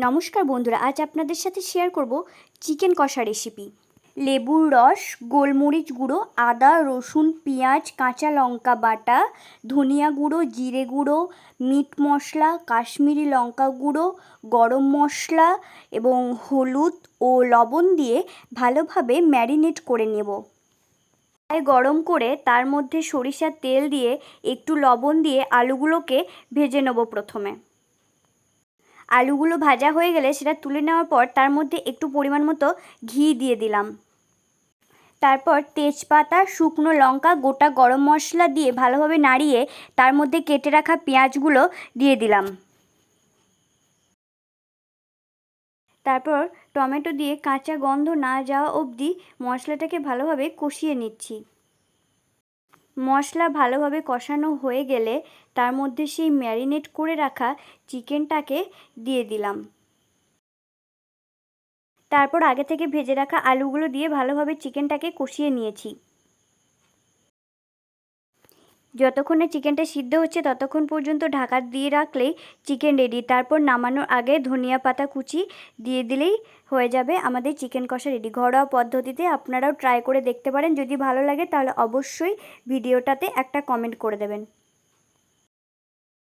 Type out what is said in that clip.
নমস্কার বন্ধুরা, আজ আপনাদের সাথে শেয়ার করব চিকেন কষা রেসিপি। লেবুর রস, গোলমরিচ গুঁড়ো, আদা, রসুন, পেঁয়াজ, কাঁচা লঙ্কা বাটা, ধনিয়া গুঁড়ো, জিরে গুঁড়ো, মিট মশলা, কাশ্মীরি লঙ্কা গুঁড়ো, গরম মশলা এবং হলুদ ও লবণ দিয়ে ভালোভাবে ম্যারিনেট করে নেব। গরম করে তার মধ্যে সরিষার তেল দিয়ে একটু লবণ দিয়ে আলুগুলোকে ভেজে নেব। প্রথমে আলুগুলো ভাজা হয়ে গেলে সেটা তুলে নেওয়ার পর তার মধ্যে একটু পরিমাণ মতো ঘি দিয়ে দিলাম। তারপর তেজপাতা, শুকনো লঙ্কা, গোটা গরম মশলা দিয়ে ভালোভাবে নাড়িয়ে তার মধ্যে কেটে রাখা পেঁয়াজগুলো দিয়ে দিলাম। তারপর টমেটো দিয়ে কাঁচা গন্ধ না যাওয়া অবধি মশলাটাকে ভালোভাবে কষিয়ে নিচ্ছি। মশলা ভালোভাবে কষানো হয়ে গেলে তার মধ্যে সেই ম্যারিনেট করে রাখা চিকেনটাকে দিয়ে দিলাম। তারপর আগে থেকে ভেজে রাখা আলুগুলো দিয়ে ভালোভাবে চিকেনটাকে কষিয়ে নিয়েছি। যতক্ষণে চিকেনটা সিদ্ধ হচ্ছে ততক্ষণ পর্যন্ত ঢাকা দিয়ে রাখলেই চিকেন রেডি। তারপর নামানোর আগে ধনিয়া পাতা কুচি দিয়ে দিলেই হয়ে যাবে আমাদের চিকেন কষা রেডি। ঘরোয়া পদ্ধতিতে আপনারাও ট্রাই করে দেখতে পারেন। যদি ভালো লাগে তাহলে অবশ্যই ভিডিওটাতে একটা কমেন্ট করে দেবেন।